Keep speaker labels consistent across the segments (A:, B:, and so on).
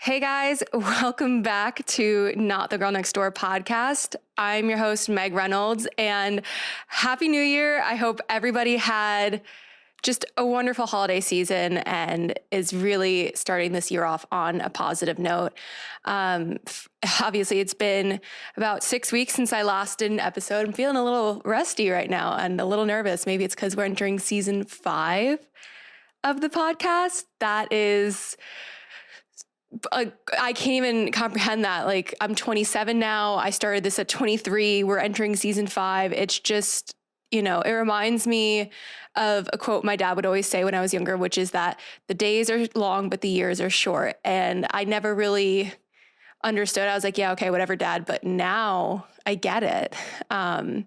A: Hey guys, welcome back to Not the Girl Next Door podcast. I'm your host, Meg Reynolds, and Happy New Year. I hope everybody had just a wonderful holiday season and is really starting this year off on a positive note. Obviously, it's been about 6 weeks since I last did an episode. I'm feeling a little rusty right now and a little nervous. Maybe it's because we're entering season 5 of the podcast. That is... I can't even comprehend that. Like, I'm 27 now. I started this at 23. We're entering season 5. It's just, it reminds me of a quote my dad would always say when I was younger, which is that the days are long, but the years are short. And I never really understood. I was like, yeah, okay, whatever, Dad. But now I get it. And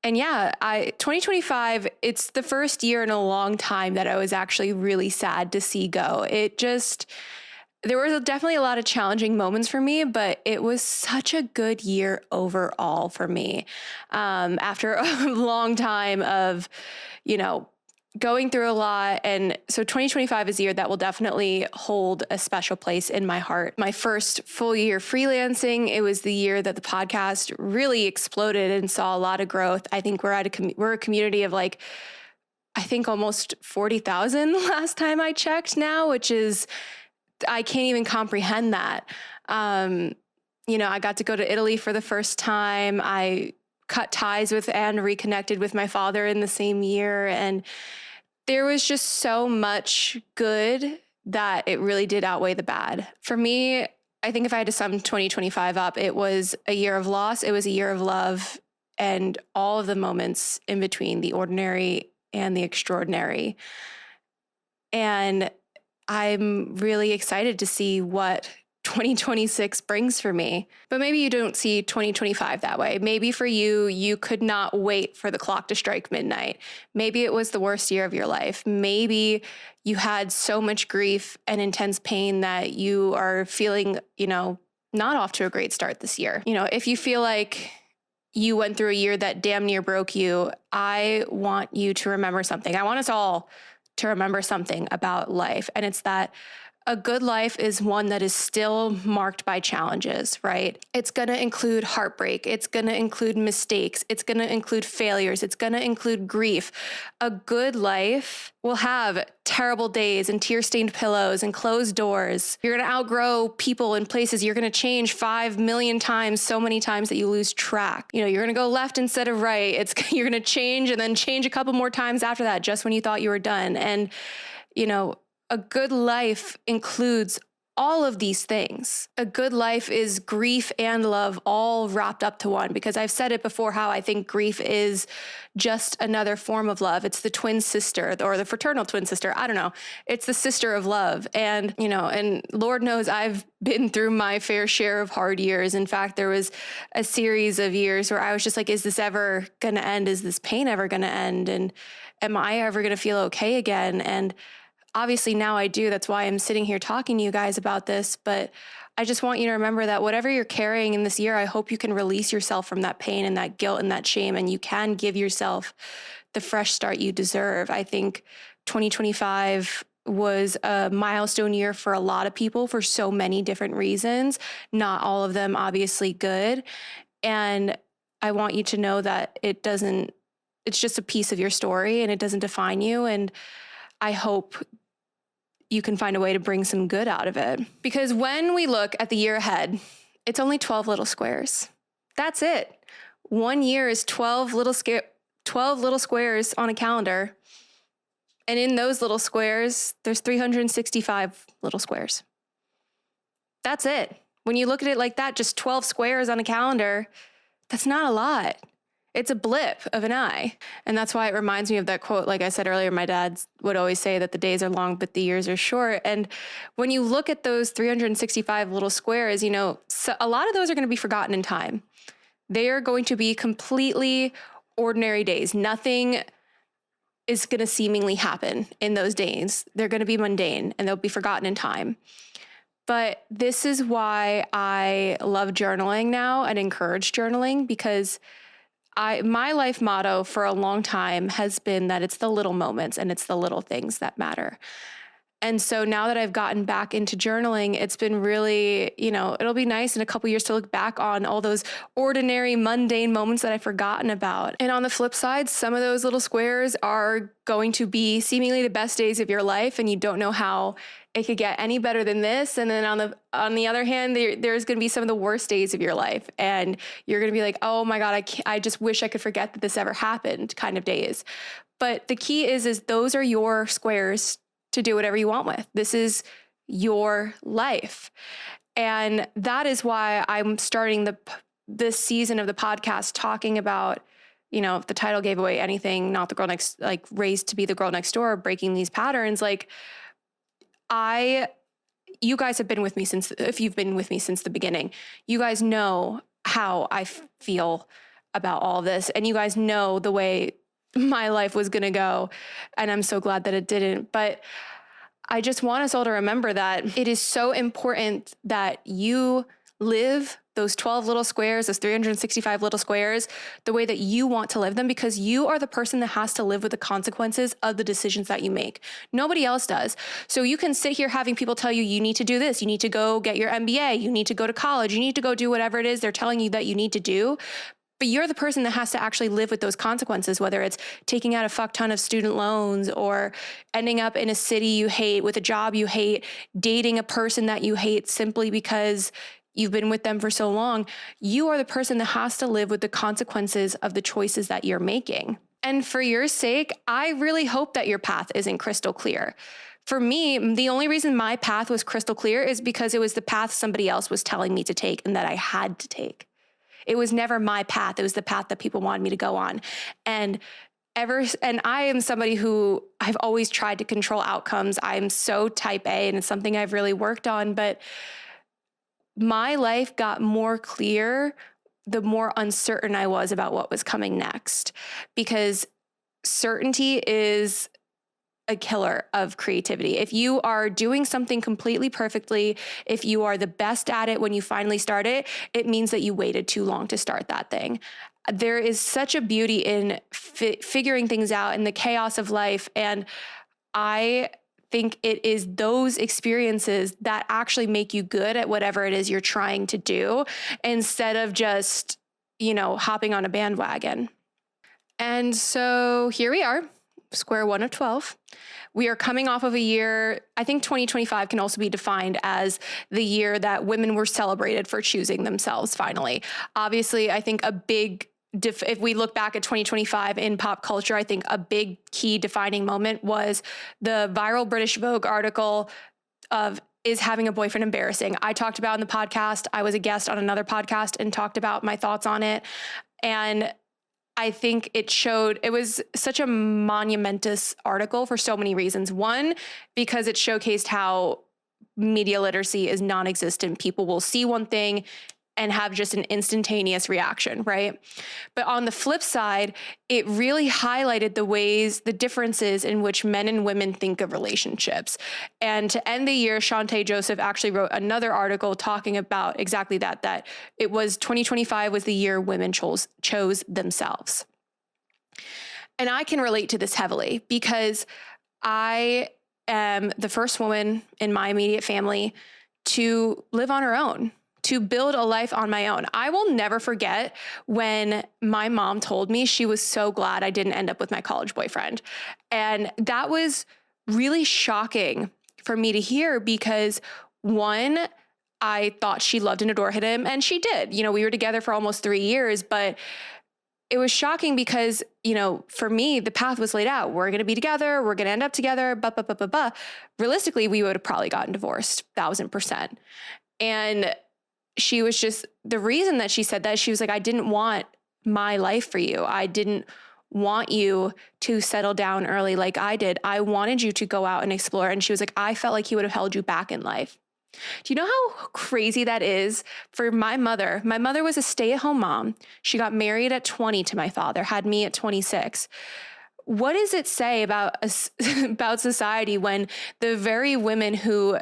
A: yeah, 2025, it's the first year in a long time that I was actually really sad to see go. There were definitely a lot of challenging moments for me, but it was such a good year overall for me. After a long time of, going through a lot. And so 2025 is a year that will definitely hold a special place in my heart. My first full year freelancing, it was the year that the podcast really exploded and saw a lot of growth. I think we're a community of I think almost 40,000 last time I checked now, which is... I can't even comprehend that. I got to go to Italy for the first time. I cut ties with and reconnected with my father in the same year. And there was just so much good that it really did outweigh the bad. For me, I think if I had to sum 2025 up, it was a year of loss. It was a year of love and all of the moments in between the ordinary and the extraordinary. And I'm really excited to see what 2026 brings for me. But maybe you don't see 2025 that way. Maybe for you, you could not wait for the clock to strike midnight. Maybe it was the worst year of your life. Maybe you had so much grief and intense pain that you are feeling, not off to a great start this year. If you feel like you went through a year that damn near broke you, I want you to remember something. I want us all to remember something about life. And it's that a good life is one that is still marked by challenges, right? It's going to include heartbreak. It's going to include mistakes. It's going to include failures. It's going to include grief. A good life will have terrible days and tear-stained pillows and closed doors. You're going to outgrow people and places. You're going to change 5 million times, so many times that you lose track. You're going to go left instead of right. You're going to change and then change a couple more times after that, just when you thought you were done. And, a good life includes all of these things. A good life is grief and love all wrapped up to one, because I've said it before how I think grief is just another form of love. It's the twin sister or the fraternal twin sister. I don't know. It's the sister of love. And, and Lord knows I've been through my fair share of hard years. In fact, there was a series of years where I was just like, is this ever going to end? Is this pain ever going to end? And am I ever going to feel okay again? And obviously now I do. That's why I'm sitting here talking to you guys about this. But I just want you to remember that whatever you're carrying in this year, I hope you can release yourself from that pain and that guilt and that shame, and you can give yourself the fresh start you deserve. I think 2025 was a milestone year for a lot of people for so many different reasons, not all of them obviously good. And I want you to know that it's just a piece of your story and it doesn't define you. And I hope you can find a way to bring some good out of it. Because when we look at the year ahead, it's only 12 little squares. That's it. 1 year is 12 little squares on a calendar. And in those little squares, there's 365 little squares. That's it. When you look at it like that, just 12 squares on a calendar, that's not a lot. It's a blip of an eye. And that's why it reminds me of that quote. Like I said earlier, my dad would always say that the days are long, but the years are short. And when you look at those 365 little squares, so a lot of those are going to be forgotten in time. They are going to be completely ordinary days. Nothing is going to seemingly happen in those days. They're going to be mundane and they'll be forgotten in time. But this is why I love journaling now and encourage journaling, because my life motto for a long time has been that it's the little moments and it's the little things that matter. And so now that I've gotten back into journaling, it's been really, it'll be nice in a couple years to look back on all those ordinary, mundane moments that I've forgotten about. And on the flip side, some of those little squares are going to be seemingly the best days of your life, and you don't know how it could get any better than this. And then on the other hand, there's going to be some of the worst days of your life, and you're going to be like, oh my God, I just wish I could forget that this ever happened kind of days. But the key is those are your squares to do whatever you want with. This is your life. And that is why I'm starting this season of the podcast talking about, if the title gave away anything, not the girl next, like raised to be the girl next door, breaking these patterns. Like you guys have been with me if you've been with me since the beginning, you guys know how I feel about all this. And you guys know the way my life was going to go. And I'm so glad that it didn't. But I just want us all to remember that it is so important that you live those 12 little squares, those 365 little squares, the way that you want to live them, because you are the person that has to live with the consequences of the decisions that you make. Nobody else does. So you can sit here having people tell you, you need to do this, you need to go get your MBA, you need to go to college, you need to go do whatever it is they're telling you that you need to do. But you're the person that has to actually live with those consequences, whether it's taking out a fuck ton of student loans or ending up in a city you hate with a job you hate, dating a person that you hate simply because you've been with them for so long. You are the person that has to live with the consequences of the choices that you're making. And for your sake, I really hope that your path isn't crystal clear. For me, the only reason my path was crystal clear is because it was the path somebody else was telling me to take and that I had to take. It was never my path. It was the path that people wanted me to go on. And I am somebody who I've always tried to control outcomes. I'm so type A, and it's something I've really worked on. But my life got more clear the more uncertain I was about what was coming next, because certainty is a killer of creativity. If you are doing something completely perfectly, if you are the best at it when you finally start it, it means that you waited too long to start that thing. There is such a beauty in figuring things out in the chaos of life. And I think it is those experiences that actually make you good at whatever it is you're trying to do, instead of just, hopping on a bandwagon. And so here we are. Square one of 12. We are coming off of a year, I think 2025 can also be defined as the year that women were celebrated for choosing themselves finally. Obviously, I think if we look back at 2025 in pop culture, I think a big key defining moment was the viral British Vogue article of "Is having a boyfriend embarrassing?" I talked about in the podcast. I was a guest on another podcast and talked about my thoughts on it. And I think it was such a monumentous article for so many reasons. One, because it showcased how media literacy is non-existent. People will see one thing and have just an instantaneous reaction, right? But on the flip side, it really highlighted the differences in which men and women think of relationships. And to end the year, Shantae Joseph actually wrote another article talking about exactly that it was 2025 was the year women chose themselves. And I can relate to this heavily because I am the first woman in my immediate family to live on her own, to build a life on my own. I will never forget when my mom told me she was so glad I didn't end up with my college boyfriend. And that was really shocking for me to hear because, one, I thought she loved and adored him, and she did. We were together for almost 3 years, but it was shocking because, for me, the path was laid out. We're going to be together. We're going to end up together. Realistically, we would have probably gotten divorced 1,000%. And she was just, the reason that she said that, she was like, I didn't want my life for you. I didn't want you to settle down early like I did. I wanted you to go out and explore. And she was like, I felt like he would have held you back in life. Do you know how crazy that is for my mother? My mother was a stay-at-home mom. She got married at 20 to my father, had me at 26. What does it say about about society when the very women who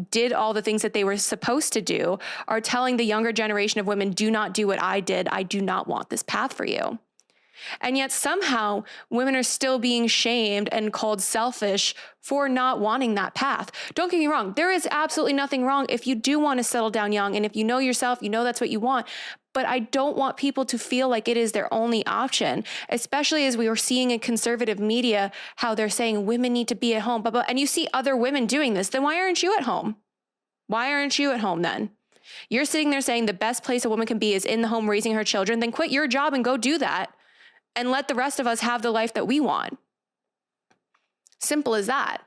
A: did all the things that they were supposed to do are telling the younger generation of women, do not do what I did. I do not want this path for you. And yet somehow women are still being shamed and called selfish for not wanting that path. Don't get me wrong. There is absolutely nothing wrong if you do want to settle down young. And if you know yourself, you know that's what you want. But I don't want people to feel like it is their only option, especially as we were seeing in conservative media, how they're saying women need to be at home, blah, blah. And you see other women doing this. Then why aren't you at home? Why aren't you at home then? You're sitting there saying the best place a woman can be is in the home raising her children. Then quit your job and go do that. And let the rest of us have the life that we want. Simple as that.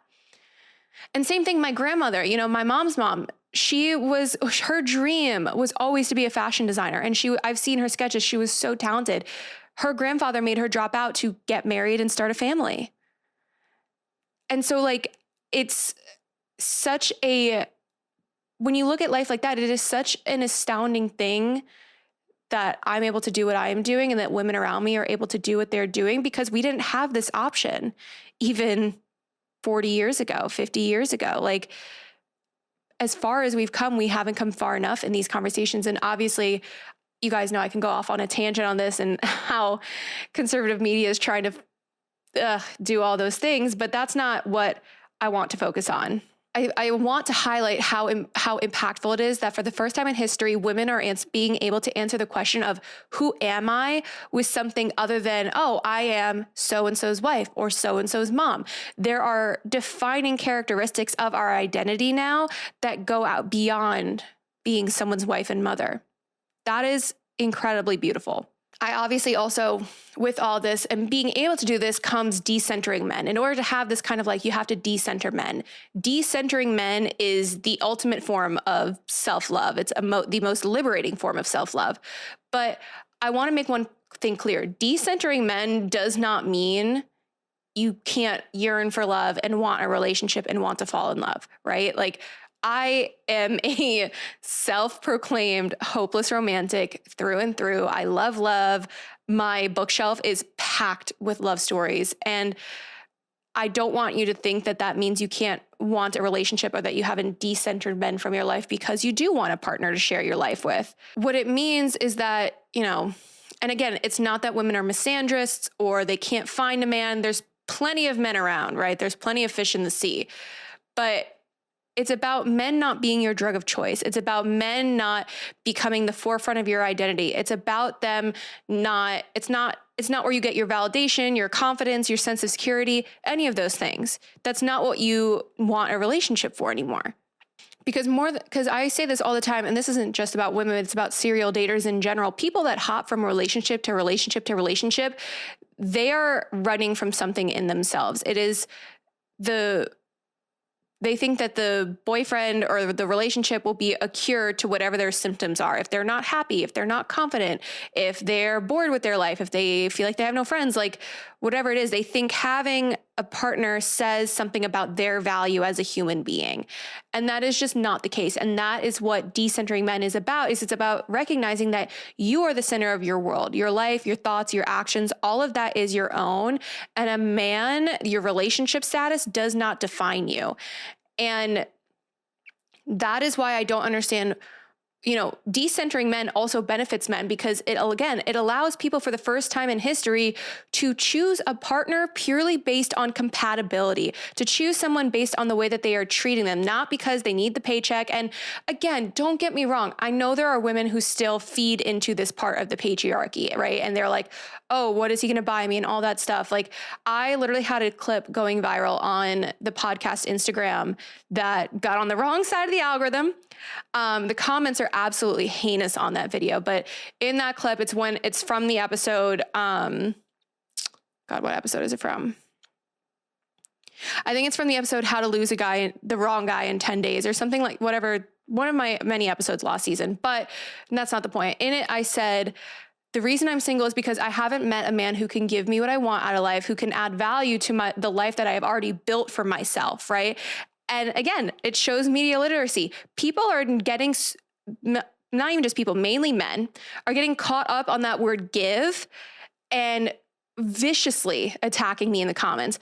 A: And same thing, my grandmother, my mom's mom, her dream was always to be a fashion designer. And I've seen her sketches. She was so talented. Her grandfather made her drop out to get married and start a family. And so it's such when you look at life like that, it is such an astounding thing that I'm able to do what I am doing and that women around me are able to do what they're doing, because we didn't have this option even 40 years ago, 50 years ago. As far as we've come, we haven't come far enough in these conversations. And obviously, you guys know I can go off on a tangent on this and how conservative media is trying to do all those things, but that's not what I want to focus on. I want to highlight how impactful it is that for the first time in history, women are being able to answer the question of who am I with something other than, oh, I am so-and-so's wife or so-and-so's mom. There are defining characteristics of our identity now that go out beyond being someone's wife and mother. That is incredibly beautiful. I obviously also, with all this and being able to do this, comes decentering men. In order to have this kind of you have to decenter men. Decentering men is the ultimate form of self-love. It's the most liberating form of self-love. But I want to make one thing clear. Decentering men does not mean you can't yearn for love and want a relationship and want to fall in love, right? I am a self-proclaimed hopeless romantic through and through. I love love. My bookshelf is packed with love stories. And I don't want you to think that that means you can't want a relationship or that you haven't decentered men from your life, because you do want a partner to share your life with. What it means is that, and again, it's not that women are misandrists or they can't find a man. There's plenty of men around, right? There's plenty of fish in the sea. But it's about men not being your drug of choice. It's about men not becoming the forefront of your identity. It's about them it's not where you get your validation, your confidence, your sense of security, any of those things. That's not what you want a relationship for anymore. Because I say this all the time, and this isn't just about women, it's about serial daters in general. People that hop from relationship to relationship to relationship, they are running from something in themselves. It is they think that the boyfriend or the relationship will be a cure to whatever their symptoms are. If they're not happy, if they're not confident, if they're bored with their life, if they feel like they have no friends, whatever it is, they think having a partner says something about their value as a human being. And that is just not the case. And that is what decentering men is about, it's about recognizing that you are the center of your world, your life, your thoughts, your actions, all of that is your own. And a man, your relationship status does not define you. And that is why I don't understand, decentering men also benefits men, because it allows people for the first time in history to choose a partner purely based on compatibility, to choose someone based on the way that they are treating them, not because they need the paycheck. And again, don't get me wrong. I know there are women who still feed into this part of the patriarchy, right? And they're like, oh, what is he going to buy me and all that stuff. I literally had a clip going viral on the podcast Instagram that got on the wrong side of the algorithm. The comments are absolutely heinous on that video, but in that clip, it's from the episode, God, what episode is it from? I think it's from the episode How to Lose the Wrong Guy in 10 Days or something, whatever, one of my many episodes last season, but that's not the point. In it, I said, the reason I'm single is because I haven't met a man who can give me what I want out of life, who can add value to the life that I have already built for myself, right? And again, it shows media literacy. People are getting, not even just people, mainly men, are getting caught up on that word give and viciously attacking me in the comments.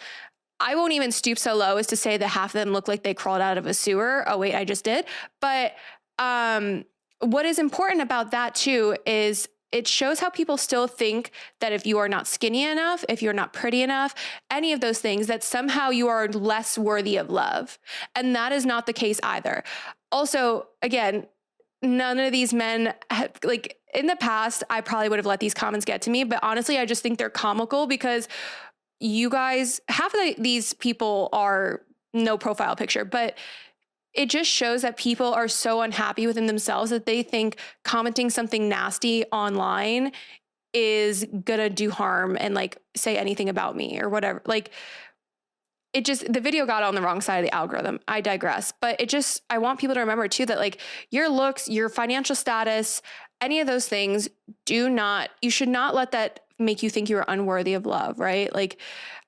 A: I won't even stoop so low as to say that half of them look like they crawled out of a sewer. Oh, wait, I just did. But what is important about that too is it shows how people still think that if you are not skinny enough, if you're not pretty enough, any of those things, that somehow you are less worthy of love. And that is not the case either. Also, again, none of these men like in the past, I probably would have let these comments get to me, but honestly, I just think they're comical because you guys, half of these people are no profile picture, but it just shows that people are so unhappy within themselves that they think commenting something nasty online is gonna do harm and like say anything about me or whatever. Like it just, the video got on the wrong side of the algorithm. I digress. But it just, I want people to remember too that like your looks, your financial status, any of those things you should not let that make you think you're unworthy of love, right? Like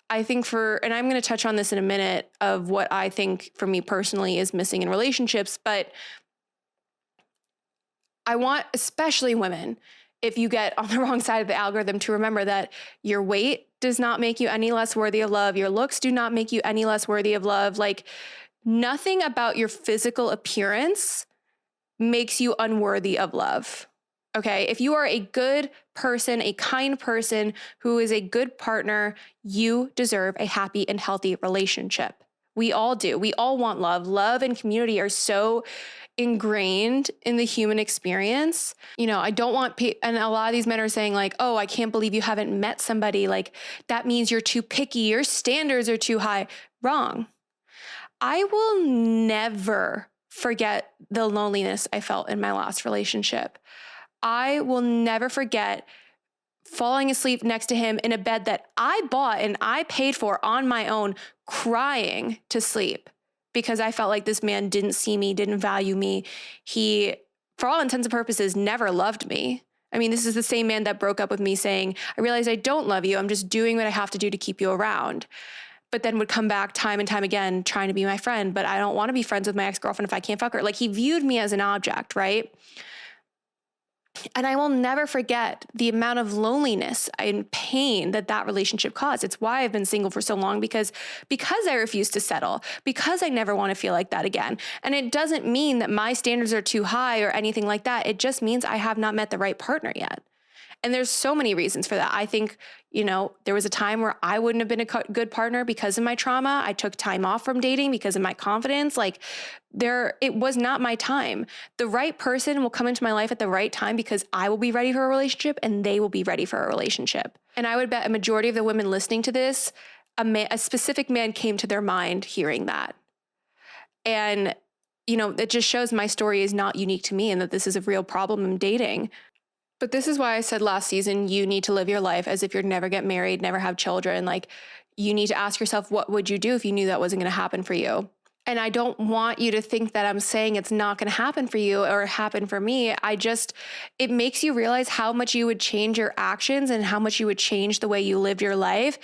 A: I think and I'm going to touch on this in a minute of what I think for me personally is missing in relationships, but I want, especially women, if you get on the wrong side of the algorithm, to remember that your weight does not make you any less worthy of love. Your looks do not make you any less worthy of love. Like nothing about your physical appearance makes you unworthy of love. Okay. If you are a good person, a kind person who is a good partner, you deserve a happy and healthy relationship. We all do. We all want love. Love and community are so ingrained in the human experience. You know, I don't want, and a lot of these men are saying like, oh, I can't believe you haven't met somebody. Like that means you're too picky. Your standards are too high. Wrong. I will never forget the loneliness I felt in my last relationship. I will never forget falling asleep next to him in a bed that I bought and I paid for on my own, crying to sleep because I felt like this man didn't see me, didn't value me. He, for all intents and purposes, never loved me. I mean, this is the same man that broke up with me saying, I realize I don't love you. I'm just doing what I have to do to keep you around. But then would come back time and time again trying to be my friend. But I don't want to be friends with my ex-girlfriend if I can't fuck her. Like he viewed me as an object, right? And I will never forget the amount of loneliness and pain that relationship caused. It's why I've been single for so long, because I refuse to settle, because I never want to feel like that again. And it doesn't mean that my standards are too high or anything like that. It just means I have not met the right partner yet. And there's so many reasons for that. I think, you know, there was a time where I wouldn't have been a good partner because of my trauma. I took time off from dating because of my confidence. Like it was not my time. The right person will come into my life at the right time because I will be ready for a relationship and they will be ready for a relationship. And I would bet a majority of the women listening to this, a specific man came to their mind hearing that. And, you know, it just shows my story is not unique to me and that this is a real problem in dating. But this is why I said last season, you need to live your life as if you'd never get married, never have children. Like you need to ask yourself, what would you do if you knew that wasn't going to happen for you? And I don't want you to think that I'm saying it's not going to happen for you or happen for me. It makes you realize how much you would change your actions and how much you would change the way you lived your life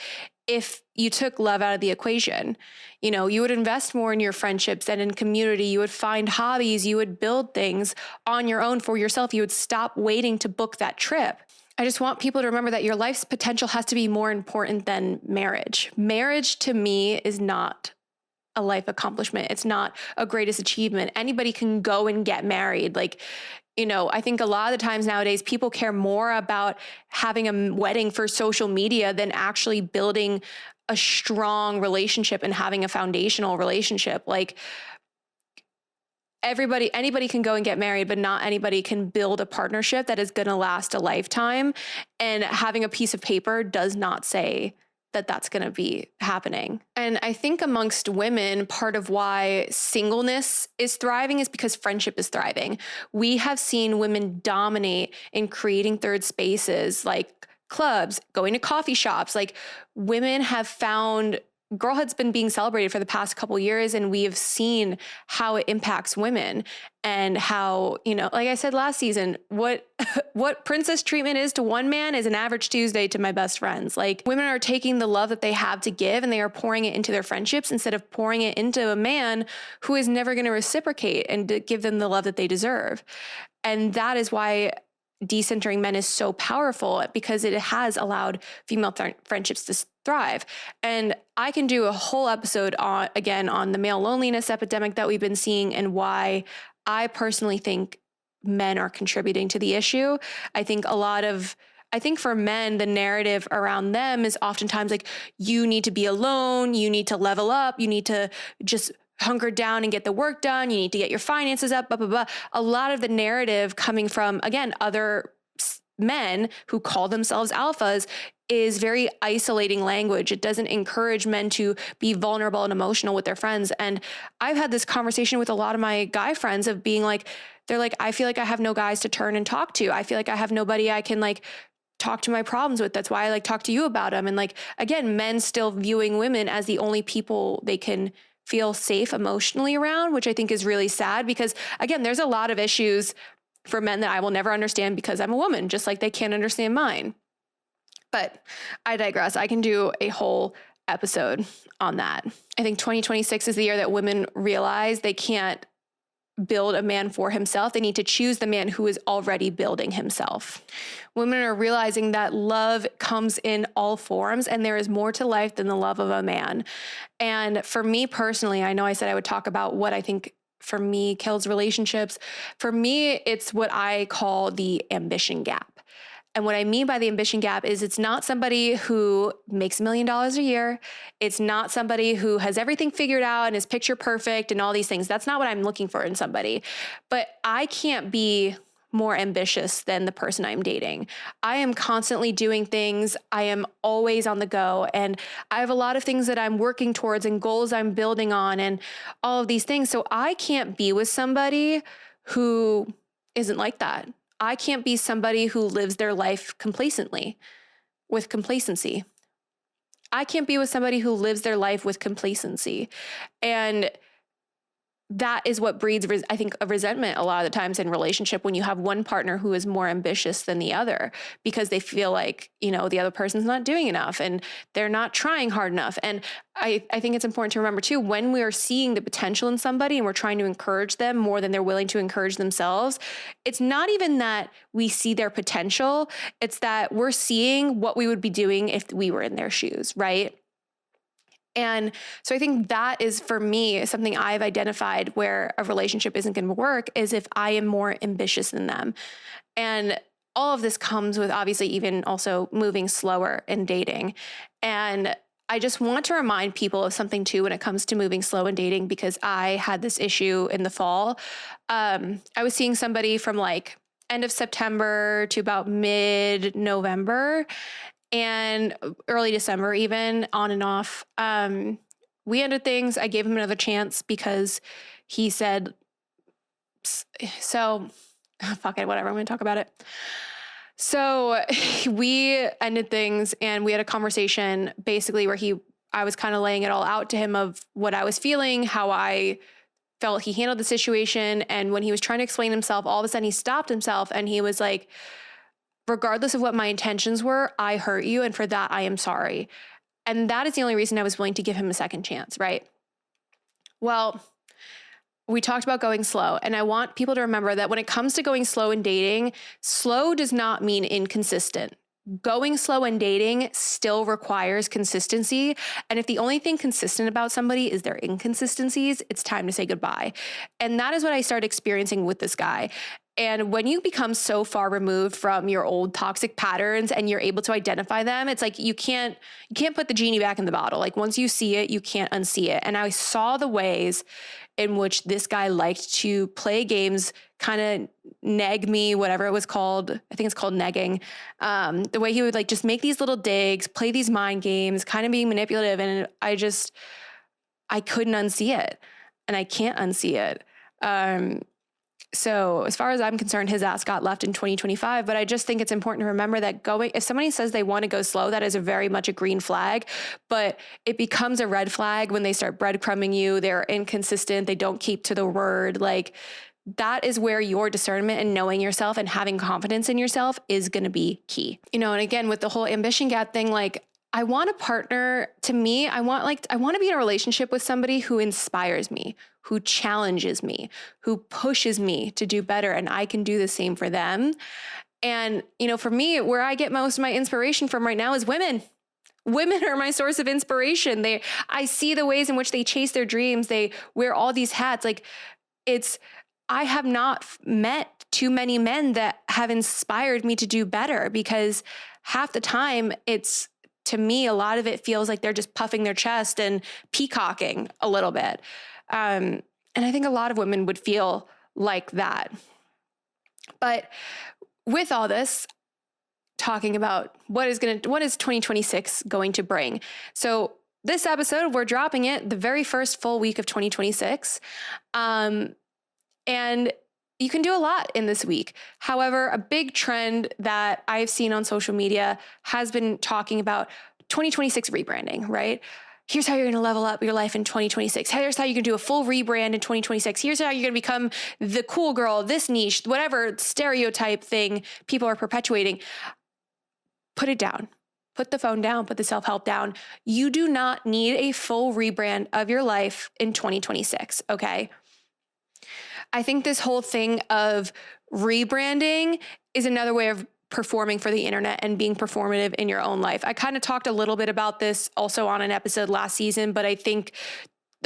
A: if you took love out of the equation. You know, you would invest more in your friendships and in community. You would find hobbies. You would build things on your own for yourself. You would stop waiting to book that trip. I just want people to remember that your life's potential has to be more important than marriage. Marriage to me is not a life accomplishment. It's not a greatest achievement. Anybody can go and get married. Like, you know, I think a lot of the times nowadays, people care more about having a wedding for social media than actually building a strong relationship and having a foundational relationship. Like anybody can go and get married, but not anybody can build a partnership that is going to last a lifetime. And having a piece of paper does not say that that's going to be happening. And I think amongst women, part of why singleness is thriving is because friendship is thriving. We have seen women dominate in creating third spaces like clubs, going to coffee shops. Like women have found girlhood's been being celebrated for the past couple of years, and we have seen how it impacts women and how, you know, like I said last season, what princess treatment is to one man is an average Tuesday to my best friends. Like women are taking the love that they have to give and they are pouring it into their friendships instead of pouring it into a man who is never going to reciprocate and to give them the love that they deserve. And that is why decentering men is so powerful, because it has allowed female friendships to thrive. And I can do a whole episode on the male loneliness epidemic that we've been seeing and why I personally think men are contributing to the issue. I think for men, the narrative around them is oftentimes like, you need to be alone, you need to level up, you need to just hunker down and get the work done, you need to get your finances up, blah, blah, blah. A lot of the narrative coming from, again, other men who call themselves alphas is very isolating language. It doesn't encourage men to be vulnerable and emotional with their friends. And I've had this conversation with a lot of my guy friends of being like, they're like, I feel like I have no guys to turn and talk to. I feel like I have nobody I can like talk to my problems with. That's why I like talk to you about them. And like, again, men still viewing women as the only people they can feel safe emotionally around, which I think is really sad because, again, there's a lot of issues for men that I will never understand because I'm a woman, just like they can't understand mine. But I digress. I can do a whole episode on that. I think 2026 is the year that women realize they can't build a man for himself. They need to choose the man who is already building himself. Women are realizing that love comes in all forms and there is more to life than the love of a man. And for me personally, I know I said I would talk about what I think for me kills relationships. For me, it's what I call the ambition gap. And what I mean by the ambition gap is it's not somebody who makes $1 million a year. It's not somebody who has everything figured out and is picture perfect and all these things. That's not what I'm looking for in somebody. But I can't be more ambitious than the person I'm dating. I am constantly doing things. I am always on the go. And I have a lot of things that I'm working towards and goals I'm building on and all of these things. So I can't be with somebody who isn't like that. I can't be somebody who lives their life with complacency. I can't be with somebody who lives their life with complacency. And that is what breeds, I think, a resentment a lot of the times in relationship when you have one partner who is more ambitious than the other because they feel like, the other person's not doing enough and they're not trying hard enough. And I think it's important to remember too, when we are seeing the potential in somebody and we're trying to encourage them more than they're willing to encourage themselves, it's not even that we see their potential. It's that we're seeing what we would be doing if we were in their shoes, right? And so I think that is, for me, something I've identified where a relationship isn't going to work is if I am more ambitious than them. And all of this comes with obviously even also moving slower in dating. And I just want to remind people of something too when it comes to moving slow in dating, because I had this issue in the fall. I was seeing somebody from like end of September to about mid-November. And early December, even on and off. We ended things. I gave him another chance because he said, so fuck it, whatever. I'm going to talk about it. So we ended things and we had a conversation basically where I was kind of laying it all out to him of what I was feeling, how I felt he handled the situation. And when he was trying to explain himself, all of a sudden he stopped himself and he was like, regardless of what my intentions were, I hurt you. And for that, I am sorry. And that is the only reason I was willing to give him a second chance, right? Well, we talked about going slow. And I want people to remember that when it comes to going slow in dating, slow does not mean inconsistent. Going slow in dating still requires consistency. And if the only thing consistent about somebody is their inconsistencies, it's time to say goodbye. And that is what I started experiencing with this guy. And when you become so far removed from your old toxic patterns and you're able to identify them, it's like you can't put the genie back in the bottle. Like once you see it, you can't unsee it. And I saw the ways in which this guy liked to play games, kind of neg me, whatever it was called. I think it's called negging. The way he would like just make these little digs, play these mind games, kind of being manipulative. And I couldn't unsee it. And I can't unsee it. So as far as I'm concerned, his ass got left in 2025, but I just think it's important to remember that if somebody says they want to go slow, that is very much a green flag, but it becomes a red flag when they start breadcrumbing you. They're inconsistent. They don't keep to the word. Like that is where your discernment and knowing yourself and having confidence in yourself is going to be key. And again, with the whole ambition gap thing, like I want a partner. To me, I want to be in a relationship with somebody who inspires me, who challenges me, who pushes me to do better, and I can do the same for them. And, for me, where I get most of my inspiration from right now is women. Women are my source of inspiration. I see the ways in which they chase their dreams. They wear all these hats. Like I have not met too many men that have inspired me to do better, because half the time to me, a lot of it feels like they're just puffing their chest and peacocking a little bit. And I think a lot of women would feel like that. But with all this, talking about what is 2026 going to bring? So this episode, we're dropping it the very first full week of 2026. And you can do a lot in this week. However, a big trend that I've seen on social media has been talking about 2026 rebranding, right? Here's how you're going to level up your life in 2026. Here's how you can do a full rebrand in 2026. Here's how you're going to become the cool girl, this niche, whatever stereotype thing people are perpetuating. Put it down. Put the phone down. Put the self-help down. You do not need a full rebrand of your life in 2026, okay? I think this whole thing of rebranding is another way of performing for the internet and being performative in your own life. I kind of talked a little bit about this also on an episode last season, but I think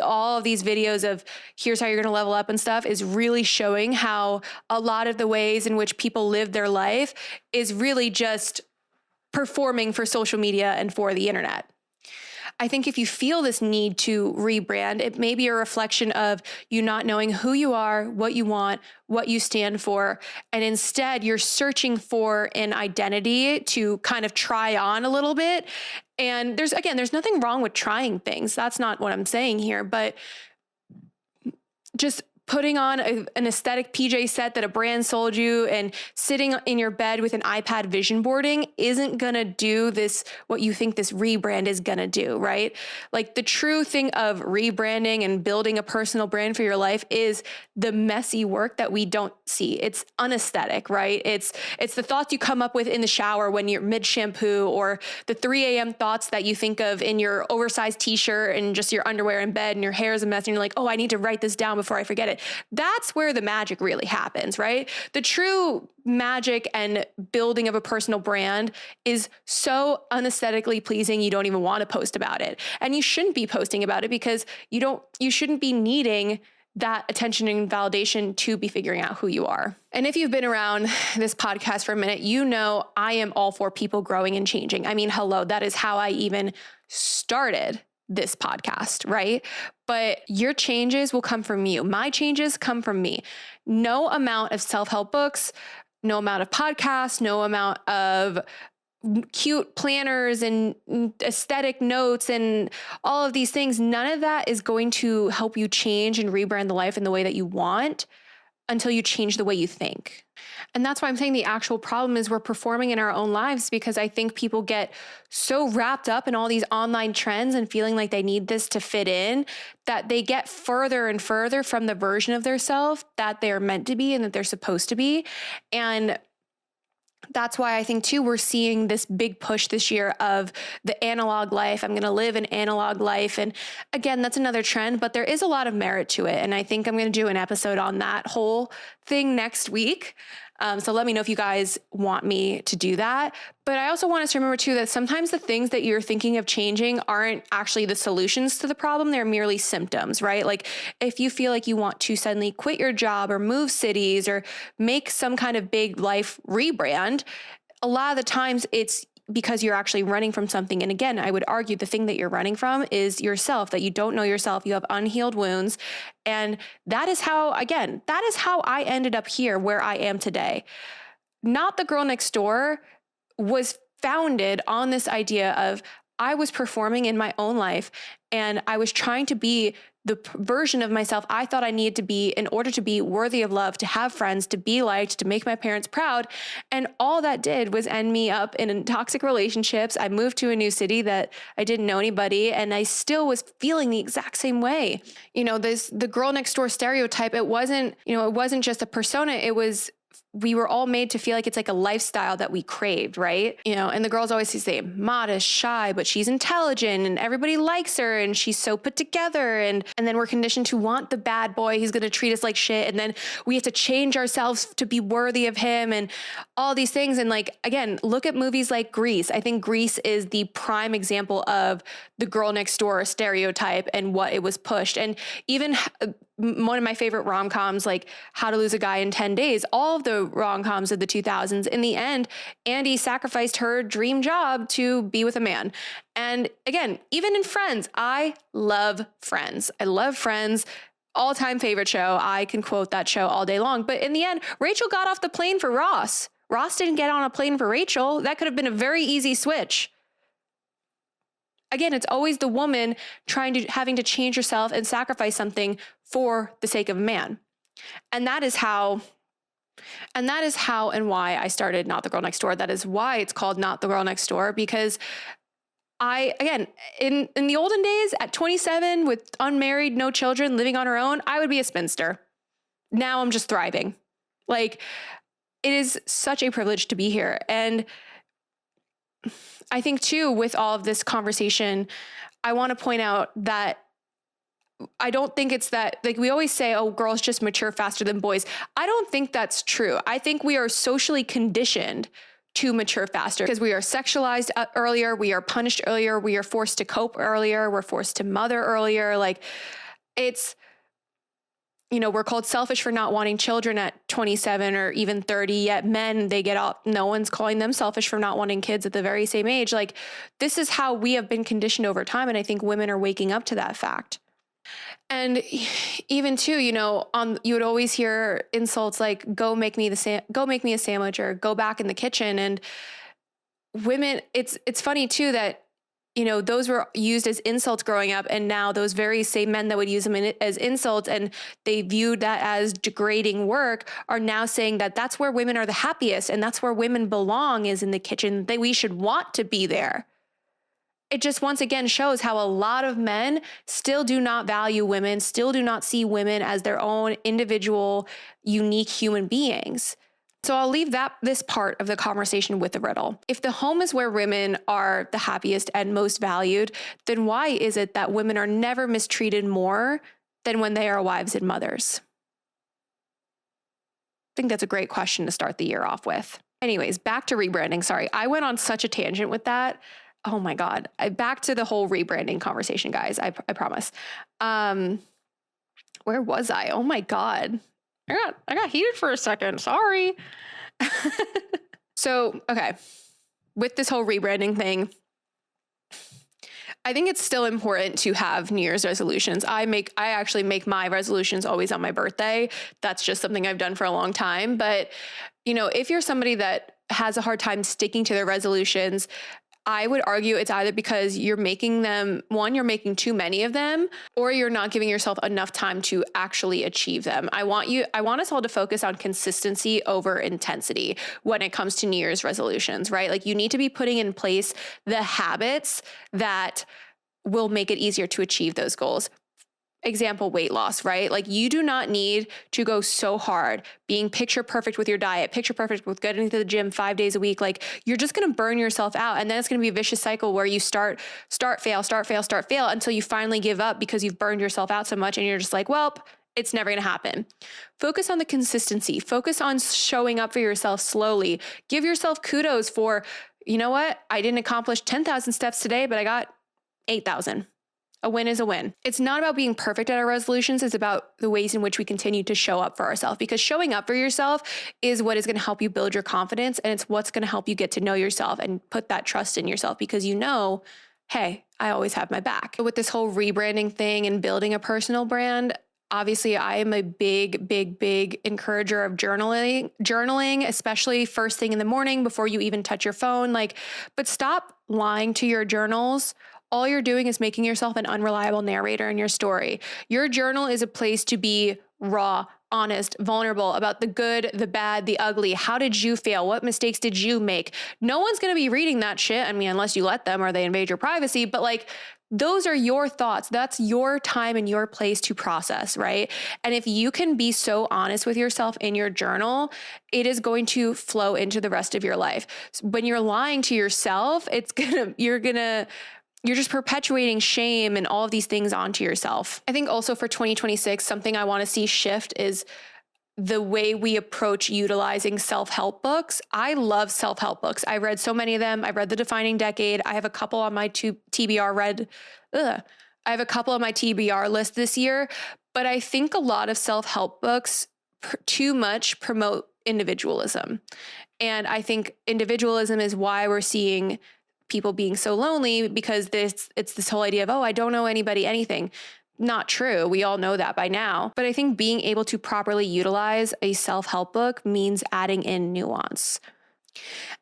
A: all of these videos of here's how you're going to level up and stuff is really showing how a lot of the ways in which people live their life is really just performing for social media and for the internet. I think if you feel this need to rebrand, it may be a reflection of you not knowing who you are, what you want, what you stand for, and instead you're searching for an identity to kind of try on a little bit. And there's nothing wrong with trying things. That's not what I'm saying here, but just putting on an aesthetic PJ set that a brand sold you and sitting in your bed with an iPad vision boarding isn't going to do this, what you think this rebrand is going to do, right? Like the true thing of rebranding and building a personal brand for your life is the messy work that we don't see. It's unaesthetic, right? It's the thoughts you come up with in the shower when you're mid shampoo, or the 3 a.m. thoughts that you think of in your oversized t-shirt and just your underwear in bed and your hair is a mess and you're like, oh, I need to write this down before I forget it. That's where the magic really happens, right? The true magic and building of a personal brand is so unaesthetically pleasing, you don't even want to post about it. And you shouldn't be posting about it because you shouldn't be needing that attention and validation to be figuring out who you are. And if you've been around this podcast for a minute, you know I am all for people growing and changing. I mean, hello, that is how I even started this podcast, right? But your changes will come from you. My changes come from me. No amount of self-help books, no amount of podcasts, no amount of cute planners and aesthetic notes and all of these things, none of that is going to help you change and rebrand the life in the way that you want until you change the way you think. And that's why I'm saying the actual problem is we're performing in our own lives, because I think people get so wrapped up in all these online trends and feeling like they need this to fit in that they get further and further from the version of their self that they're meant to be and that they're supposed to be. And that's why I think too, we're seeing this big push this year of the analog life. I'm going to live an analog life. And again, that's another trend, but there is a lot of merit to it. And I think I'm going to do an episode on that whole thing next week. So let me know if you guys want me to do that. But I also want us to remember too, that sometimes the things that you're thinking of changing aren't actually the solutions to the problem. They're merely symptoms, right? Like if you feel like you want to suddenly quit your job or move cities or make some kind of big life rebrand, a lot of the times it's because you're actually running from something. And again, I would argue the thing that you're running from is yourself, that you don't know yourself. You have unhealed wounds. And that is how I ended up here where I am today. Not the girl next door was founded on this idea of I was performing in my own life and I was trying to be the version of myself I thought I needed to be in order to be worthy of love, to have friends, to be liked, to make my parents proud. And all that did was end me up in toxic relationships. I moved to a new city that I didn't know anybody, and I still was feeling the exact same way. The girl next door stereotype, it wasn't just a persona, we were all made to feel like it's like a lifestyle that we craved, right? And the girls always say modest, shy, but she's intelligent and everybody likes her and she's so put together. And then we're conditioned to want the bad boy. He's going to treat us like shit. And then we have to change ourselves to be worthy of him and all these things. And again, look at movies like Grease. I think Grease is the prime example of the girl next door stereotype and what it was pushed. And even one of my favorite rom-coms, like How to Lose a Guy in 10 Days, all of the rom-coms of the 2000s, in the end, Andy sacrificed her dream job to be with a man. And again, even in Friends, I love Friends. I love Friends. All-time favorite show. I can quote that show all day long. But in the end, Rachel got off the plane for Ross. Ross didn't get on a plane for Rachel. That could have been a very easy switch. Again, it's always the woman having to change herself and sacrifice something for the sake of a man. And that is how and why I started Not the Girl Next Door. That is why it's called Not the Girl Next Door, because again, in the olden days, at 27, with unmarried, no children, living on her own, I would be a spinster. Now I'm just thriving. Like, it is such a privilege to be here. And I think too, with all of this conversation, I want to point out that I don't think it's that, like we always say, oh, girls just mature faster than boys. I don't think that's true. I think we are socially conditioned to mature faster because we are sexualized earlier. We are punished earlier. We are forced to cope earlier. We're forced to mother earlier. Like it's, we're called selfish for not wanting children at 27 or even 30, yet men, they get out. No one's calling them selfish for not wanting kids at the very same age. Like this is how we have been conditioned over time. And I think women are waking up to that fact. And even too, you would always hear insults like, go make me a sandwich or go back in the kitchen. And women, it's funny too that those were used as insults growing up. And now those very same men that would use them as insults and they viewed that as degrading work are now saying that that's where women are the happiest. And that's where women belong, is in the kitchen, that we should want to be there. It just once again shows how a lot of men still do not value women, still do not see women as their own individual, unique human beings. So I'll leave this part of the conversation with the riddle. If the home is where women are the happiest and most valued, then why is it that women are never mistreated more than when they are wives and mothers? I think that's a great question to start the year off with. Anyways, back to rebranding. Sorry, I went on such a tangent with that. Oh my God. Back to the whole rebranding conversation, guys. I promise. Where was I? Oh my God. I got heated for a second. Sorry. So, okay. With this whole rebranding thing, I think it's still important to have New Year's resolutions. I actually make my resolutions always on my birthday. That's just something I've done for a long time. But, if you're somebody that has a hard time sticking to their resolutions, I would argue it's either because you're making too many of them, or you're not giving yourself enough time to actually achieve them. I want us all to focus on consistency over intensity when it comes to New Year's resolutions, right? Like you need to be putting in place the habits that will make it easier to achieve those goals. Example, weight loss, right? Like you do not need to go so hard being picture perfect with your diet, picture perfect with getting to the gym 5 days a week. Like you're just going to burn yourself out. And then it's going to be a vicious cycle where you start, fail until you finally give up because you've burned yourself out so much. And you're just like, well, it's never going to happen. Focus on the consistency, focus on showing up for yourself slowly. Give yourself kudos for, you know what? I didn't accomplish 10,000 steps today, but I got 8,000. A win is a win. It's not about being perfect at our resolutions. It's about the ways in which we continue to show up for ourselves, because showing up for yourself is what is going to help you build your confidence. And it's what's going to help you get to know yourself and put that trust in yourself, because hey, I always have my back. With this whole rebranding thing and building a personal brand, obviously I am a big encourager of journaling, especially first thing in the morning before you even touch your phone. But stop lying to your journals. All you're doing is making yourself an unreliable narrator in your story. Your journal is a place to be raw, honest, vulnerable about the good, the bad, the ugly. How did you fail? What mistakes did you make? No one's going to be reading that shit. I mean, unless you let them or they invade your privacy, but those are your thoughts. That's your time and your place to process, right? And if you can be so honest with yourself in your journal, it is going to flow into the rest of your life. When you're lying to yourself, you're just perpetuating shame and all of these things onto yourself. I think also for 2026, something I want to see shift is the way we approach utilizing self-help books. I love self-help books. I read so many of them. I read The Defining Decade. I have a couple on my TBR read. I have a couple on my TBR list this year, but I think a lot of self-help books too much promote individualism. And I think individualism is why we're seeing people being so lonely, because it's this whole idea of, oh, I don't know anybody, anything. Not true. We all know that by now. But I think being able to properly utilize a self-help book means adding in nuance.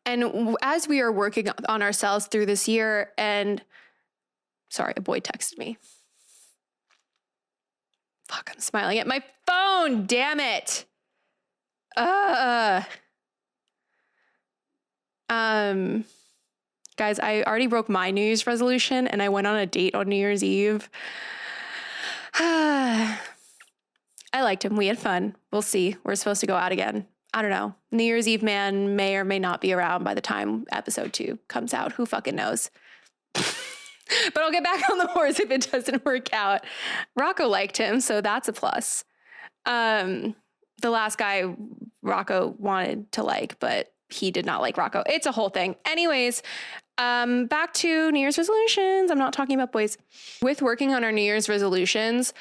A: And as we are working on ourselves through this year, and sorry, a boy texted me. Fuck, I'm smiling at my phone. Damn it. Guys, I already broke my New Year's resolution and I went on a date on New Year's Eve. I liked him. We had fun. We'll see. We're supposed to go out again. I don't know. New Year's Eve man may or may not be around by the time episode 2 comes out. Who fucking knows? But I'll get back on the horse if it doesn't work out. Rocco liked him, so that's a plus. The last guy Rocco wanted to like, but he did not like Rocco. It's a whole thing. Anyways, back to New Year's resolutions. I'm not talking about boys. With working on our New Year's resolutions,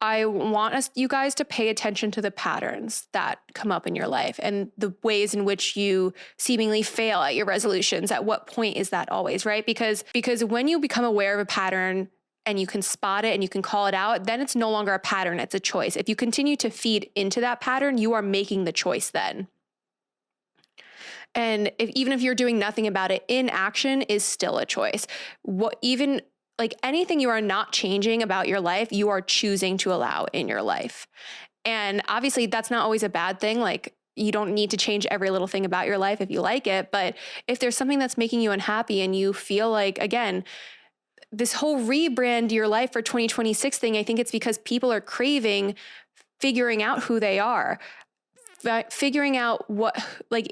A: I want you guys to pay attention to the patterns that come up in your life and the ways in which you seemingly fail at your resolutions. At what point is that always, right? Because when you become aware of a pattern and you can spot it and you can call it out, then it's no longer a pattern, it's a choice. If you continue to feed into that pattern, you are making the choice then. And even if you're doing nothing about it, inaction is still a choice. Like anything you are not changing about your life, you are choosing to allow in your life. And obviously that's not always a bad thing. Like you don't need to change every little thing about your life if you like it. But if there's something that's making you unhappy and you feel like, again, this whole rebrand your life for 2026 thing, I think it's because people are craving figuring out who they are. Figuring out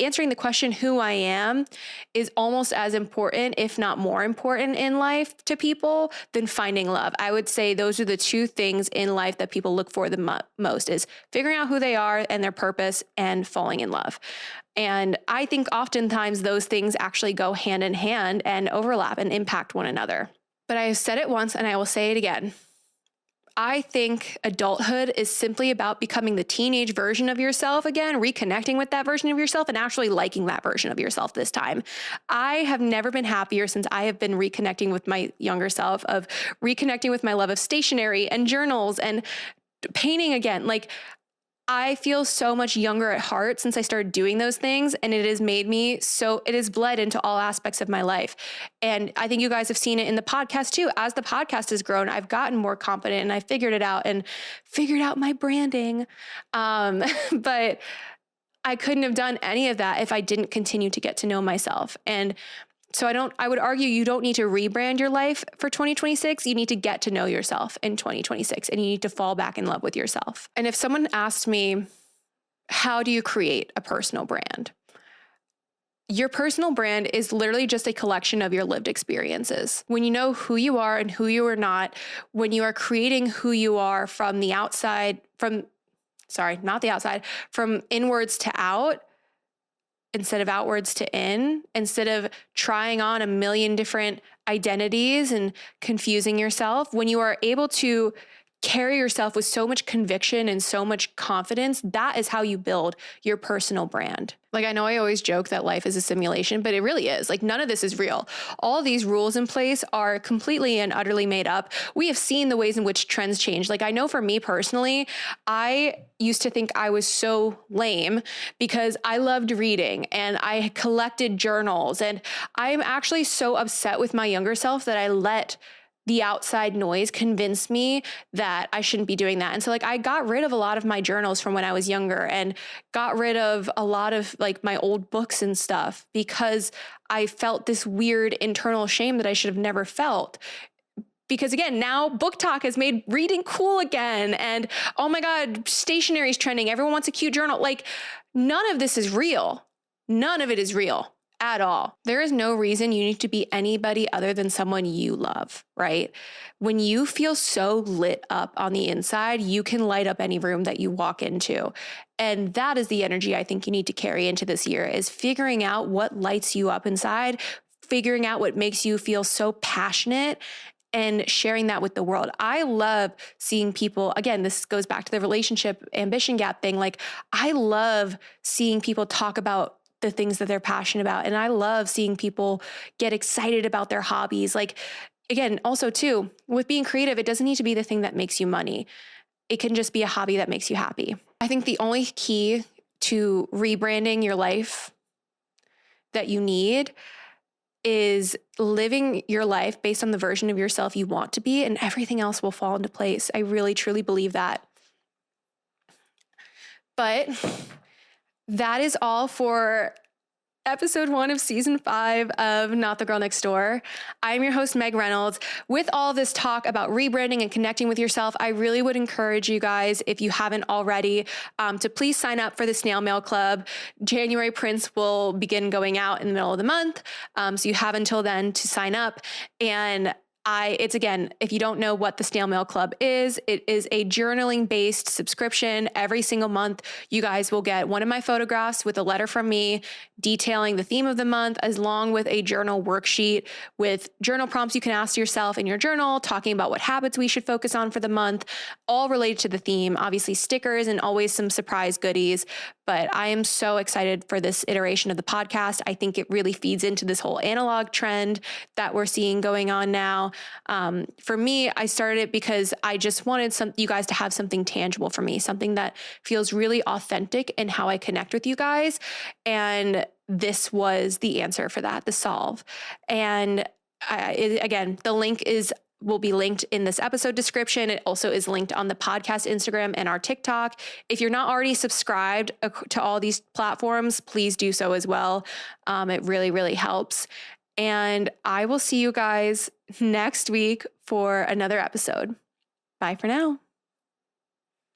A: answering the question, who I am, is almost as important, if not more important in life to people than finding love. I would say those are the two things in life that people look for the most, is figuring out who they are and their purpose and falling in love. And I think oftentimes those things actually go hand in hand and overlap and impact one another. But I said it once and I will say it again. I think adulthood is simply about becoming the teenage version of yourself again, reconnecting with that version of yourself and actually liking that version of yourself this time. I have never been happier since I have been reconnecting with my younger self, of reconnecting with my love of stationery and journals and painting again. Like, I feel so much younger at heart since I started doing those things, and it has made me it has bled into all aspects of my life. And I think you guys have seen it in the podcast too. As the podcast has grown, I've gotten more confident and I figured it out and figured out my branding. But I couldn't have done any of that if I didn't continue to get to know myself. And so I would argue you don't need to rebrand your life for 2026. You need to get to know yourself in 2026 and you need to fall back in love with yourself. And if someone asked me, how do you create a personal brand? Your personal brand is literally just a collection of your lived experiences. When you know who you are and who you are not, when you are creating who you are from the outside, from inwards to out, instead of outwards to in, instead of trying on a million different identities and confusing yourself, when you are able to carry yourself with so much conviction and so much confidence, that is how you build your personal brand. Like, I know I always joke that life is a simulation, but it really is. Like, none of this is real. All these rules in place are completely and utterly made up. We have seen the ways in which trends change. Like, I know for me personally, I used to think I was so lame because I loved reading and I collected journals. And I'm actually so upset with my younger self that I let the outside noise convinced me that I shouldn't be doing that. And so I got rid of a lot of my journals from when I was younger and got rid of a lot of my old books and stuff because I felt this weird internal shame that I should have never felt. Because again, now book talk has made reading cool again. And oh my God, stationery is trending. Everyone wants a cute journal. None of this is real. None of it is real. At all. There is no reason you need to be anybody other than someone you love, right? When you feel so lit up on the inside, you can light up any room that you walk into. And that is the energy I think you need to carry into this year, is figuring out what lights you up inside, figuring out what makes you feel so passionate and sharing that with the world. I love seeing people, again, this goes back to the relationship ambition gap thing. Like, I love seeing people talk about the things that they're passionate about. And I love seeing people get excited about their hobbies. Like, again, also too, with being creative, it doesn't need to be the thing that makes you money. It can just be a hobby that makes you happy. I think the only key to rebranding your life that you need is living your life based on the version of yourself you want to be, and everything else will fall into place. I really, truly believe that. But that is all for episode 1 of season 5 of Not the Girl Next Door. I'm your host, Meg Reynolds. With all this talk about rebranding and connecting with yourself, I really would encourage you guys, if you haven't already, to please sign up for the Snail Mail Club. January prints will begin going out in the middle of the month. So you have until then to sign up. And it's again, if you don't know what the Snail Mail Club is, it is a journaling based subscription. Every single month, you guys will get one of my photographs with a letter from me detailing the theme of the month, along with a journal worksheet with journal prompts you can ask yourself in your journal, talking about what habits we should focus on for the month, all related to the theme, obviously stickers and always some surprise goodies. But I am so excited for this iteration of the podcast. I think it really feeds into this whole analog trend that we're seeing going on now. For me, I started it because I just wanted you guys to have something tangible for me, something that feels really authentic in how I connect with you guys. And this was the answer for that, the solve. And again, the link will be linked in this episode description. It also is linked on the podcast Instagram and our TikTok. If you're not already subscribed to all these platforms, please do so as well. It really, really helps. And I will see you guys next week for another episode. Bye for now.